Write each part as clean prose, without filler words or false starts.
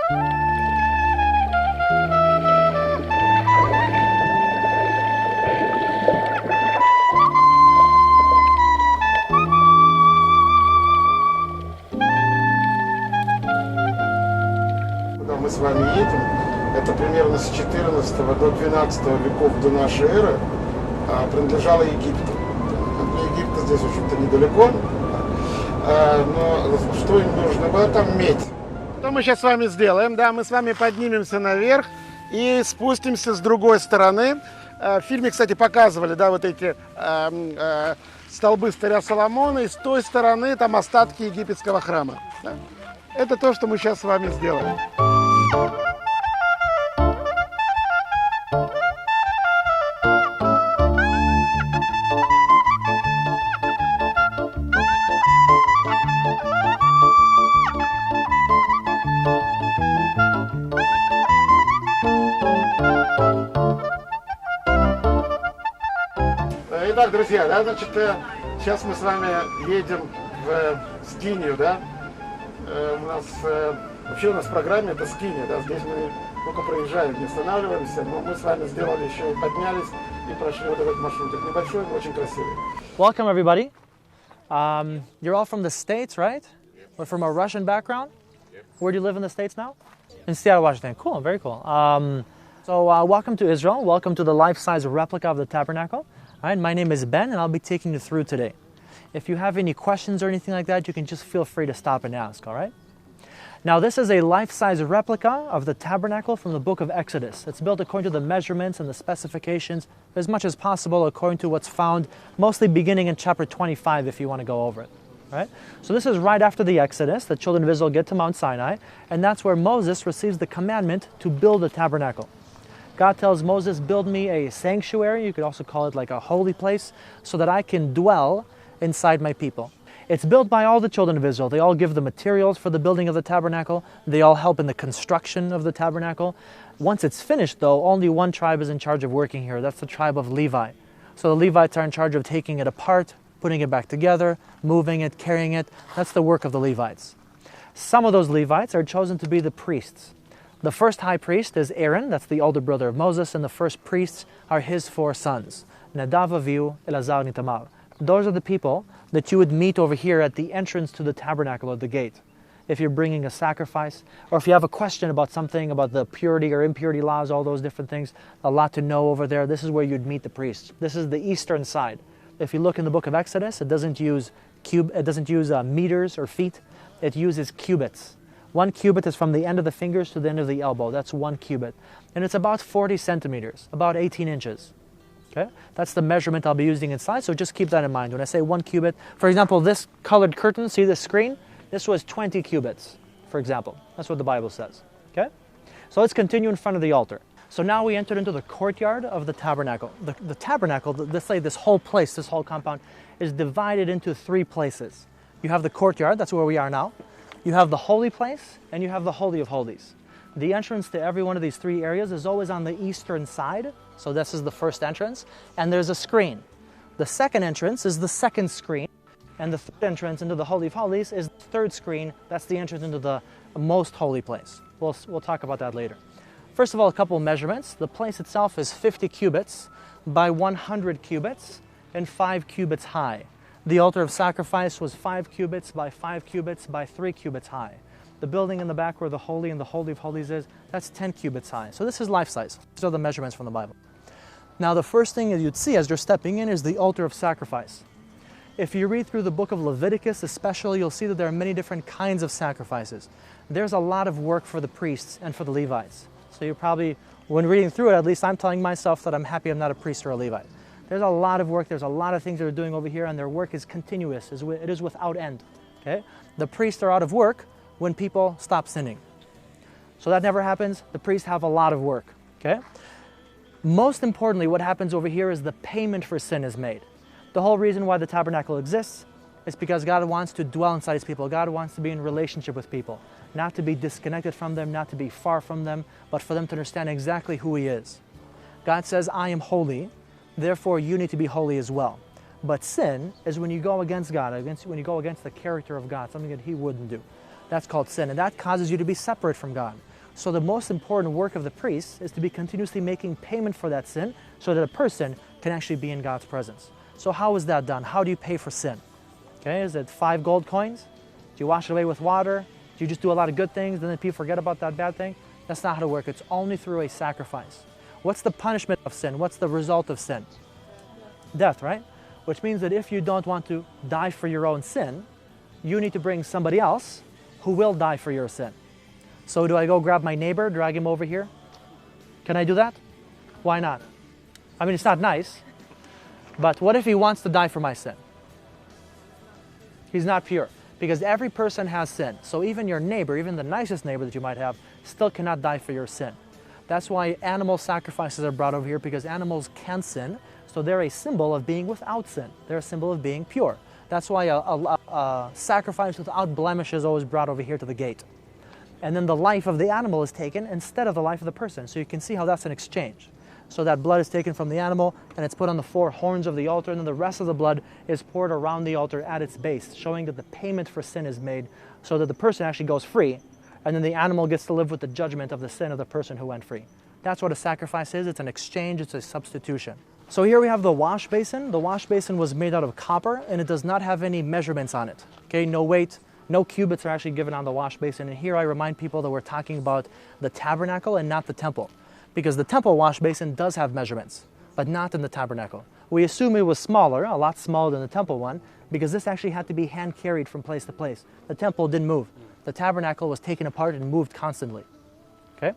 Куда мы с вами едем, это примерно с 14 до 12 веков до нашей эры, принадлежало Египту. От Египта здесь, в общем-то, недалеко, но что им нужно было? Там медь. Что мы сейчас с вами сделаем? Да, мы с вами поднимемся наверх и спустимся с другой стороны. В фильме, кстати, показывали, да, вот эти столбы царя Соломона, и с той стороны там остатки египетского храма. Да? Это то, что мы сейчас с вами сделаем. Итак, друзья, да, значит, сейчас мы с вами едем в Скинию, да. Вообще у нас в программе это Скиния, да, здесь мы только проезжаем, не останавливаемся, но мы с вами сделали еще и поднялись и прошли вот этот маршрутик небольшой, но очень красивый. Welcome everybody. You're all from the States, right? We're from a Russian background. Where do you live in the States now? In Seattle, Washington. Cool, very cool. Welcome to Israel. Welcome to the life-size replica of the tabernacle. All right, my name is Ben, and I'll be taking you through today. If you have any questions or anything like that, you can just feel free to stop and ask, all right? Now, this is a life-size replica of the tabernacle from the book of Exodus. It's built according to the measurements and the specifications, as much as possible according to what's found, mostly beginning in chapter 25, if you want to go over it. All right? So this is right after the Exodus. The children of Israel get to Mount Sinai, and that's where Moses receives the commandment to build the tabernacle. God tells Moses, build me a sanctuary, you could also call it like a holy place, so that I can dwell inside my people. It's built by all the children of Israel. They all give the materials for the building of the tabernacle. They all help in the construction of the tabernacle. Once it's finished, though, only one tribe is in charge of working here. That's the tribe of Levi. So the Levites are in charge of taking it apart, putting it back together, moving it, carrying it. That's the work of the Levites. Some of those Levites are chosen to be the priests. The first high priest is Aaron, that's the older brother of Moses, and the first priests are his 4 sons, Nadav, Avihu, Elazar, and Itamar. Those are the people that you would meet over here at the entrance to the tabernacle at the gate. If you're bringing a sacrifice, or if you have a question about something, about the purity or impurity laws, all those different things, a lot to know over there, this is where you'd meet the priests. This is the eastern side. If you look in the book of Exodus, it doesn't use meters or feet, it uses cubits. 1 cubit is from the end of the fingers to the end of the elbow. That's 1 cubit. And it's about 40 centimeters, about 18 inches. Okay? That's the measurement I'll be using inside, so just keep that in mind. When I say 1 cubit, for example, this colored curtain, see this screen? This was 20 cubits, for example. That's what the Bible says. Okay? So let's continue in front of the altar. So now we entered into the courtyard of the tabernacle. The tabernacle, let's say this whole place, this whole compound, is divided into 3 places. You have the courtyard, that's where we are now. You have the holy place, and you have the Holy of Holies. The entrance to every one of these 3 areas is always on the eastern side, so this is the first entrance, and there's a screen. The second entrance is the second screen, and the third entrance into the Holy of Holies is the third screen. That's the entrance into the most holy place. We'll talk about that later. First of all, a couple of measurements. The place itself is 50 cubits by 100 cubits and 5 cubits high. The altar of sacrifice was 5 cubits by 5 cubits by 3 cubits high. The building in the back where the Holy and the Holy of Holies is, that's 10 cubits high. So this is life size. These are the measurements from the Bible. Now the first thing that you'd see as you're stepping in is the altar of sacrifice. If you read through the book of Leviticus especially, you'll see that there are many different kinds of sacrifices. There's a lot of work for the priests and for the Levites. So you're probably, when reading through it, at least I'm telling myself that I'm happy I'm not a priest or a Levite. There's a lot of work, there's a lot of things they're doing over here, and their work is continuous, it is without end. Okay? The priests are out of work when people stop sinning. So that never happens. The priests have a lot of work. Okay? Most importantly, what happens over here is the payment for sin is made. The whole reason why the tabernacle exists is because God wants to dwell inside His people. God wants to be in relationship with people, not to be disconnected from them, not to be far from them, but for them to understand exactly who He is. God says, I am holy, therefore you need to be holy as well. But sin is when you go against God, when you go against the character of God, something that He wouldn't do. That's called sin, and that causes you to be separate from God. So the most important work of the priest is to be continuously making payment for that sin so that a person can actually be in God's presence. So how is that done? How do you pay for sin? Okay, is it 5 gold coins? Do you wash it away with water? Do you just do a lot of good things and then people forget about that bad thing? That's not how to work. It's only through a sacrifice. What's the punishment of sin? What's the result of sin? Death, right? Which means that if you don't want to die for your own sin, you need to bring somebody else who will die for your sin. So do I go grab my neighbor, drag him over here? Can I do that? Why not? I mean, it's not nice, but what if he wants to die for my sin? He's not pure, because every person has sin. So even your neighbor, even the nicest neighbor that you might have, still cannot die for your sin. That's why animal sacrifices are brought over here, because animals can sin, so they're a symbol of being without sin. They're a symbol of being pure. That's why a sacrifice without blemish is always brought over here to the gate. And then the life of the animal is taken instead of the life of the person. So you can see how that's an exchange. So that blood is taken from the animal and it's put on the 4 horns of the altar, and then the rest of the blood is poured around the altar at its base, showing that the payment for sin is made so that the person actually goes free, and then the animal gets to live with the judgment of the sin of the person who went free. That's what a sacrifice is. It's an exchange. It's a substitution. So here we have the wash basin. The wash basin was made out of copper and it does not have any measurements on it. Okay, no weight. No cubits are actually given on the wash basin. And here I remind people that we're talking about the tabernacle and not the temple. Because the temple wash basin does have measurements, but not in the tabernacle. We assume it was smaller, a lot smaller than the temple one, because this actually had to be hand carried from place to place. The temple didn't move. The tabernacle was taken apart and moved constantly. Okay?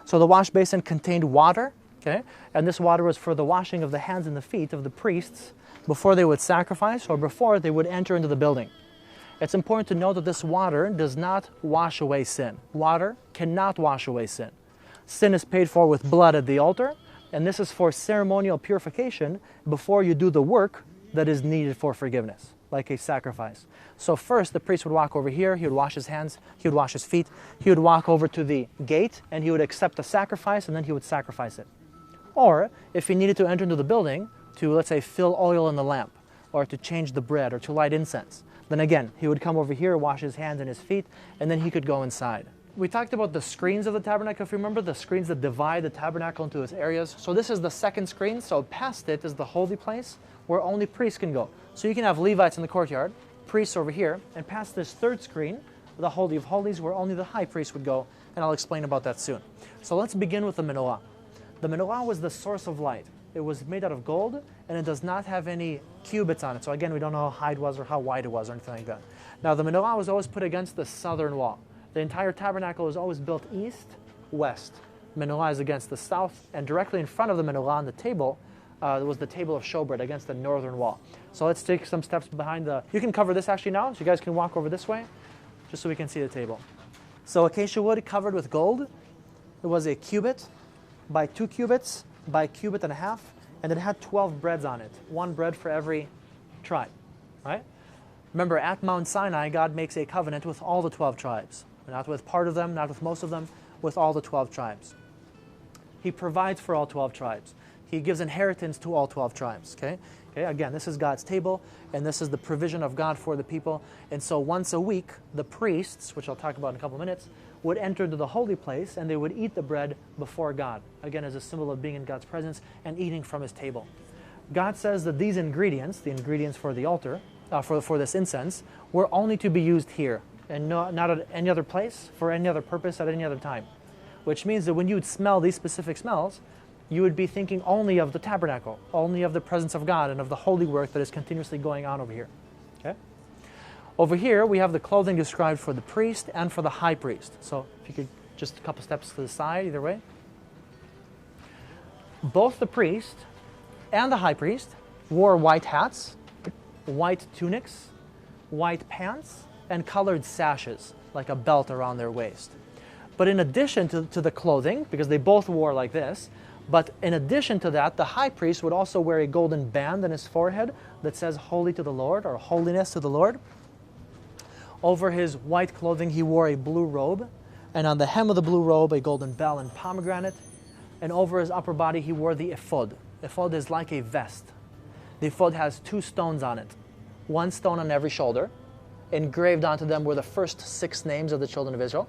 So the wash basin contained water, okay? And this water was for the washing of the hands and the feet of the priests before they would sacrifice or before they would enter into the building. It's important to note that this water does not wash away sin. Water cannot wash away sin. Sin is paid for with blood at the altar, and this is for ceremonial purification before you do the work that is needed for forgiveness, like a sacrifice. So first, the priest would walk over here, he would wash his hands, he would wash his feet, he would walk over to the gate, and he would accept the sacrifice, and then he would sacrifice it. Or, if he needed to enter into the building to, let's say, fill oil in the lamp, or to change the bread, or to light incense, then again, he would come over here, wash his hands and his feet, and then he could go inside. We talked about the screens of the tabernacle, if you remember, the screens that divide the tabernacle into its areas. So this is the second screen, so past it is the holy place where only priests can go. So you can have Levites in the courtyard, priests over here, and past this third screen, the Holy of Holies, where only the high priest would go, and I'll explain about that soon. So let's begin with the menorah. The menorah was the source of light. It was made out of gold, and it does not have any cubits on it. So again, we don't know how high it was or how wide it was or anything like that. Now, the menorah was always put against the southern wall. The entire tabernacle was always built east, west. Menorah is against the south, and directly in front of the menorah on the table was the table of showbread against the northern wall. So let's take some steps behind the... You can cover this actually now, so you guys can walk over this way, just so we can see the table. So acacia wood covered with gold. It was a cubit by 2 cubits by a cubit and a half, and it had 12 breads on it, 1 bread for every tribe, right? Remember, at Mount Sinai, God makes a covenant with all the 12 tribes. Not with part of them, not with most of them, with all the 12 tribes. He provides for all 12 tribes. He gives inheritance to all 12 tribes, okay? Again, this is God's table, and this is the provision of God for the people. And so once a week, the priests, which I'll talk about in a couple of minutes, would enter into the holy place, and they would eat the bread before God, again, as a symbol of being in God's presence and eating from his table. God says that these ingredients, the ingredients for the altar, for this incense, were only to be used here, and not at any other place, for any other purpose, at any other time. Which means that when you would smell these specific smells, you would be thinking only of the tabernacle, only of the presence of God and of the holy work that is continuously going on over here. Okay? Over here, we have the clothing described for the priest and for the high priest. So if you could just a couple steps to the side, either way. Both the priest and the high priest wore white hats, white tunics, white pants, and colored sashes, like a belt around their waist. But in addition to the clothing, because they both wore like this, but in addition to that, the high priest would also wear a golden band on his forehead that says holy to the Lord, or holiness to the Lord. Over his white clothing, he wore a blue robe, and on the hem of the blue robe, a golden bell and pomegranate. And over his upper body, he wore the ephod. Ephod is like a vest. The ephod has 2 stones on it, 1 stone on every shoulder. Engraved onto them were the first 6 names of the children of Israel.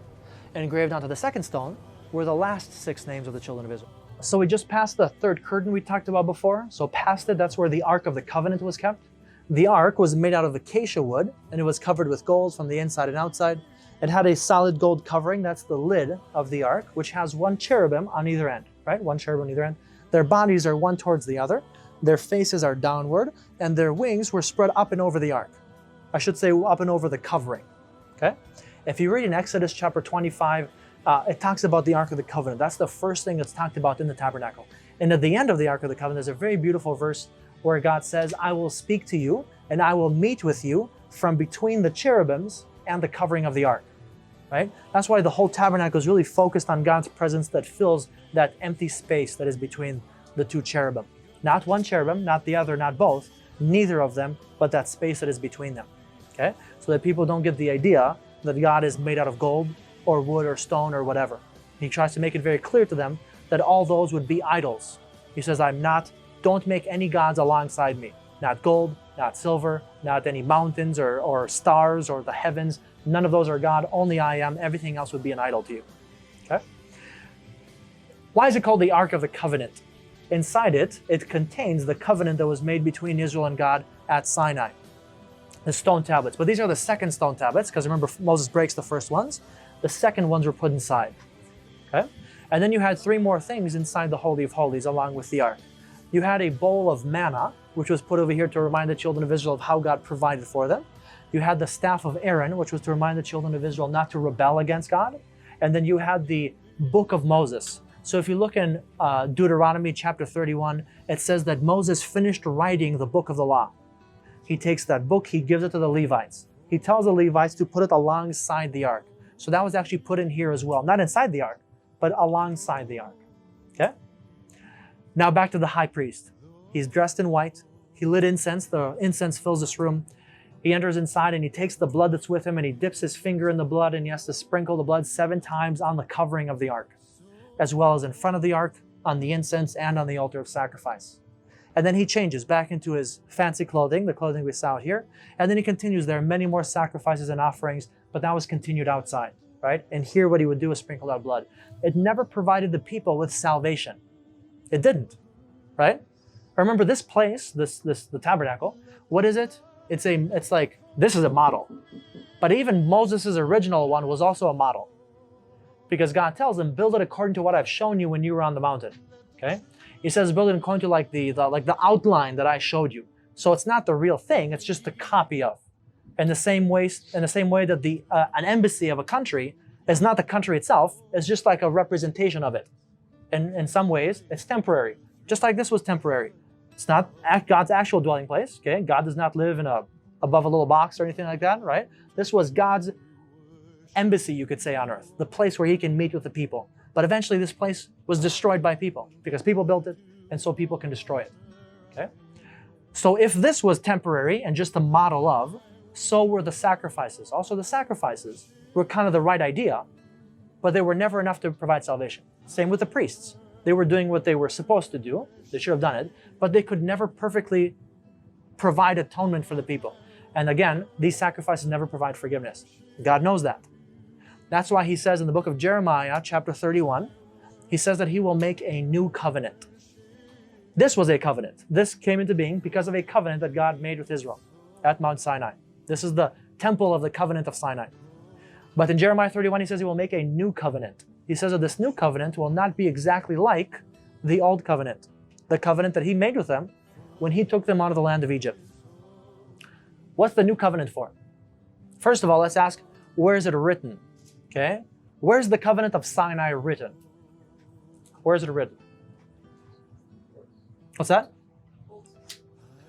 And engraved onto the second stone were the last 6 names of the children of Israel. So we just passed the third curtain we talked about before. So past it, that's where the Ark of the Covenant was kept. The Ark was made out of acacia wood, and it was covered with gold from the inside and outside. It had a solid gold covering. That's the lid of the Ark, which has 1 cherubim on either end, right? 1 cherubim on either end. Their bodies are one towards the other. Their faces are downward, and their wings were spread up and over the Ark. I should say up and over the covering, okay? If you read in Exodus chapter 25, it talks about the Ark of the Covenant. That's the first thing that's talked about in the tabernacle. And at the end of the Ark of the Covenant, there's a very beautiful verse where God says, I will speak to you and I will meet with you from between the cherubims and the covering of the Ark, right? That's why the whole tabernacle is really focused on God's presence that fills that empty space that is between the 2 cherubim. Not 1 cherubim, not the other, not both, neither of them, but that space that is between them, okay? So that people don't get the idea that God is made out of gold or wood or stone or whatever. He tries to make it very clear to them that all those would be idols. He says, don't make any gods alongside me. Not gold, not silver, not any mountains or stars or the heavens. None of those are God, only I am. Everything else would be an idol to you, okay? Why is it called the Ark of the Covenant? Inside it, it contains the covenant that was made between Israel and God at Sinai. The stone tablets. But these are the second stone tablets, because remember, Moses breaks the first ones. The second ones were put inside, okay? And then you had 3 more things inside the Holy of Holies along with the Ark. You had a bowl of manna, which was put over here to remind the children of Israel of how God provided for them. You had the staff of Aaron, which was to remind the children of Israel not to rebel against God. And then you had the book of Moses. So if you look in Deuteronomy chapter 31, it says that Moses finished writing the book of the law. He takes that book, he gives it to the Levites. He tells the Levites to put it alongside the Ark. So that was actually put in here as well. Not inside the Ark, but alongside the Ark, okay? Now back to the high priest. He's dressed in white. He lit incense. The incense fills this room. He enters inside and he takes the blood that's with him and he dips his finger in the blood and he has to sprinkle the blood 7 times on the covering of the Ark, as well as in front of the Ark, on the incense, and on the altar of sacrifice. And then he changes back into his fancy clothing, the clothing we saw here. And then he continues. There are many more sacrifices and offerings, but that was continued outside, right? And here what he would do is sprinkle out blood. It never provided the people with salvation. It didn't, right? Remember this place, the tabernacle, what is it? It's like, this is a model. But even Moses' original one was also a model. Because God tells him, build it according to what I've shown you when you were on the mountain, okay? He says, build it according to like the outline that I showed you. So it's not the real thing, it's just a copy of. In the same way that an embassy of a country is not the country itself, it's just like a representation of it. And in some ways, it's temporary. Just like this was temporary. It's not God's actual dwelling place, okay? God does not live above a little box or anything like that, right? This was God's embassy, you could say, on earth. The place where he can meet with the people. But eventually this place was destroyed by people because people built it, and so people can destroy it, okay? So if this was temporary and just a model of, so were the sacrifices. Also, the sacrifices were kind of the right idea, but they were never enough to provide salvation. Same with the priests. They were doing what they were supposed to do. They should have done it, but they could never perfectly provide atonement for the people. And again, these sacrifices never provide forgiveness. God knows that. That's why he says in the book of Jeremiah, chapter 31, he says that he will make a new covenant. This was a covenant. This came into being because of a covenant that God made with Israel at Mount Sinai. This is the temple of the covenant of Sinai. But in Jeremiah 31, he says he will make a new covenant. He says that this new covenant will not be exactly like the old covenant, the covenant that he made with them when he took them out of the land of Egypt. What's the new covenant for? First of all, let's ask, where is it written? Okay? Where's the covenant of Sinai written? Where is it written? What's that?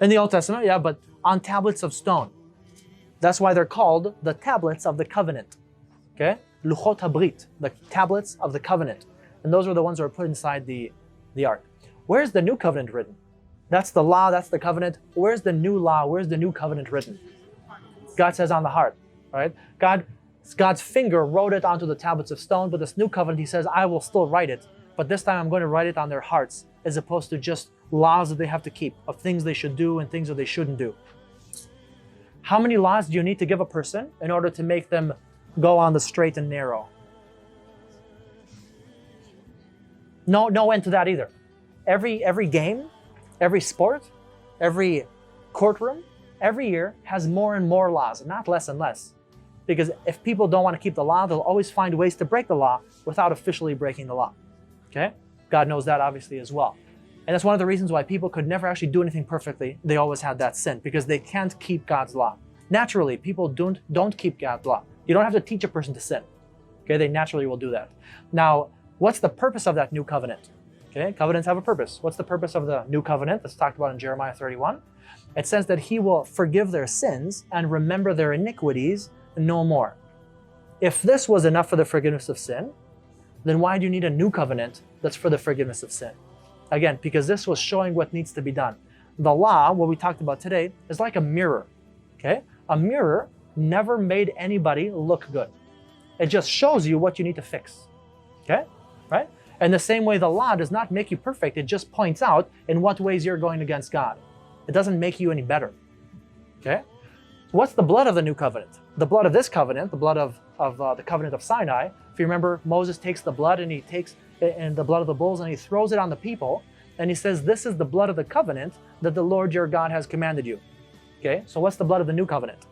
In the Old Testament, yeah, but on tablets of stone. That's why they're called the tablets of the covenant. Okay? Luchot HaBrit, the tablets of the covenant. And those were the ones that were put inside the ark. Where's the new covenant written? That's the law, that's the covenant. Where's the new law? Where's the new covenant written? God says on the heart, right? God's finger wrote it onto the tablets of stone, but this new covenant, he says, I will still write it, but this time I'm going to write it on their hearts, as opposed to just laws that they have to keep, of things they should do and things that they shouldn't do. How many laws do you need to give a person in order to make them go on the straight and narrow? No end to that either. Every game, every sport, every courtroom, every year has more and more laws, not less and less. Because if people don't want to keep the law, they'll always find ways to break the law without officially breaking the law. Okay? God knows that obviously as well. And that's one of the reasons why people could never actually do anything perfectly. They always had that sin because they can't keep God's law. Naturally, people don't keep God's law. You don't have to teach a person to sin. Okay? They naturally will do that. Now, what's the purpose of that new covenant? Okay? Covenants have a purpose. What's the purpose of the new covenant that's talked about in Jeremiah 31? It says that he will forgive their sins and remember their iniquities no more. If this was enough for the forgiveness of sin, then why do you need a new covenant that's for the forgiveness of sin? Again, because this was showing what needs to be done. The law, what we talked about today, is like a mirror. Okay? A mirror never made anybody look good. It just shows you what you need to fix. Okay? Right? And the same way the law does not make you perfect, it just points out in what ways you're going against God. It doesn't make you any better. Okay? What's the blood of the new covenant? The blood of this covenant, the blood of the covenant of Sinai. If you remember, Moses takes the blood and he takes and the blood of the bulls and he throws it on the people and he says, this is the blood of the covenant that the Lord your God has commanded you. Okay, so what's the blood of the new covenant?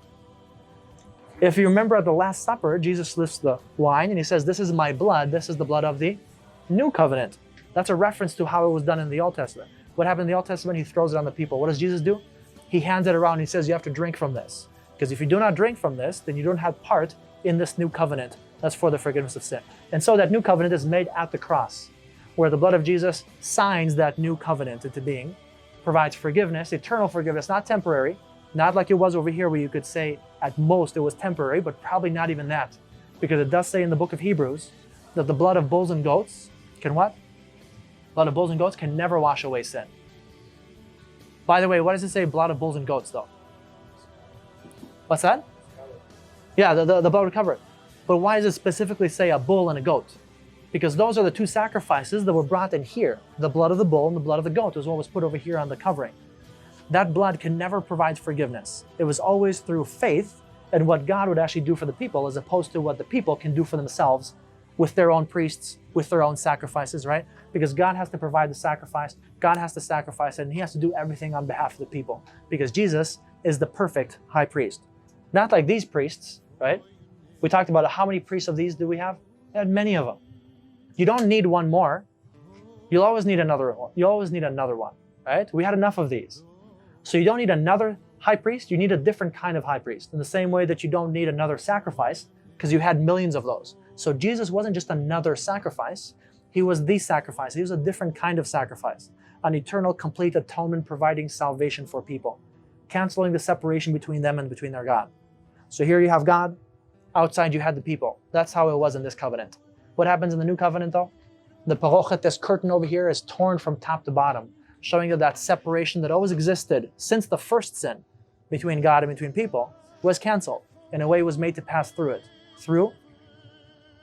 If you remember at the Last Supper, Jesus lifts the wine and he says, this is my blood, this is the blood of the new covenant. That's a reference to how it was done in the Old Testament. What happened in the Old Testament? He throws it on the people. What does Jesus do? He hands it around and he says, you have to drink from this. Because if you do not drink from this, then you don't have part in this new covenant that's for the forgiveness of sin. And so that new covenant is made at the cross, where the blood of Jesus signs that new covenant into being, provides forgiveness, eternal forgiveness, not temporary, not like it was over here where you could say at most it was temporary, but probably not even that. Because it does say in the book of Hebrews that the blood of bulls and goats can what? Blood of bulls and goats can never wash away sin. By the way, what does it say blood of bulls and goats though? What's that? Yeah, the blood would cover it. But why does it specifically say a bull and a goat? Because those are the two sacrifices that were brought in here. The blood of the bull and the blood of the goat is what was put over here on the covering. That blood can never provide forgiveness. It was always through faith and what God would actually do for the people as opposed to what the people can do for themselves with their own priests, with their own sacrifices, right? Because God has to provide the sacrifice, God has to sacrifice it, and he has to do everything on behalf of the people. Because Jesus is the perfect high priest. Not like these priests, right? We talked about how many priests of these do we have? We had many of them. You don't need one more. You'll always need another one. You always need another one, right? We had enough of these. So you don't need another high priest. You need a different kind of high priest. In the same way that you don't need another sacrifice because you had millions of those. So Jesus wasn't just another sacrifice. He was the sacrifice. He was a different kind of sacrifice. An eternal, complete atonement providing salvation for people. Canceling the separation between them and between their God. So here you have God. Outside you had the people. That's how it was in this covenant. What happens in the new covenant though? The parochet, this curtain over here, is torn from top to bottom, showing you that separation that always existed since the first sin between God and between people was canceled. In a way, it was made to pass through it. Through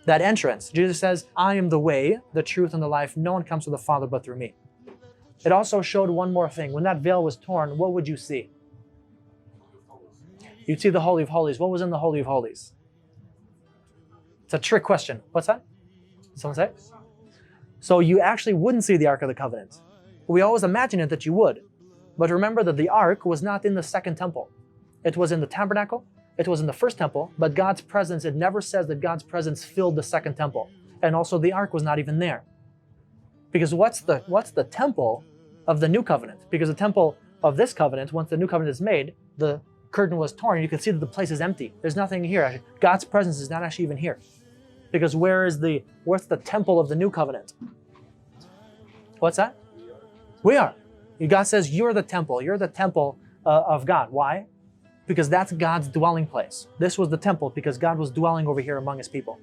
that entrance. Jesus says, I am the way, the truth, and the life. No one comes to the Father but through me. It also showed one more thing. When that veil was torn, what would you see? You'd see the Holy of Holies. What was in the Holy of Holies? It's a trick question. What's that? Did someone say? So you actually wouldn't see the Ark of the Covenant. We always imagine it that you would. But remember that the Ark was not in the second temple. It was in the tabernacle. It was in the first temple. But God's presence, it never says that God's presence filled the second temple. And also the Ark was not even there. Because what's the temple of the new covenant? Because the temple of this covenant, once the new covenant is made, the curtain was torn. You can see that the place is empty. There's nothing here. God's presence is not actually even here. Because where's the temple of the new covenant? What's that? We are. God says you're the temple. You're the temple of God. Why? Because that's God's dwelling place. This was the temple because God was dwelling over here among his people.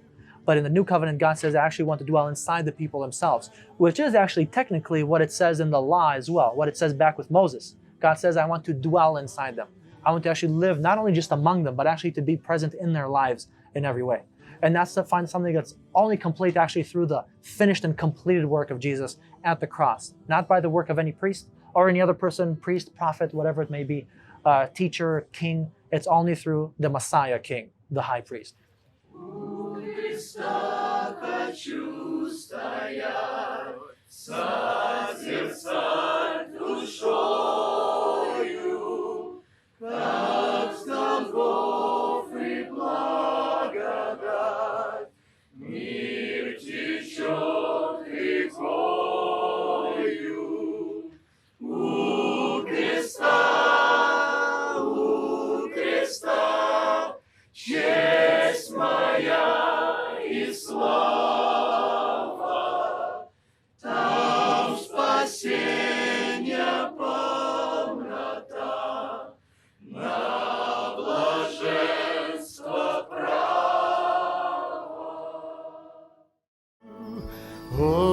But in the new covenant, God says, I actually want to dwell inside the people themselves, which is actually technically what it says in the law as well, what it says back with Moses. God says, I want to dwell inside them. I want to actually live not only just among them, but actually to be present in their lives in every way. And that's to find something that's only complete actually through the finished and completed work of Jesus at the cross, not by the work of any priest or any other person, priest, prophet, whatever it may be, teacher, king. It's only through the Messiah King, the high priest. Oh.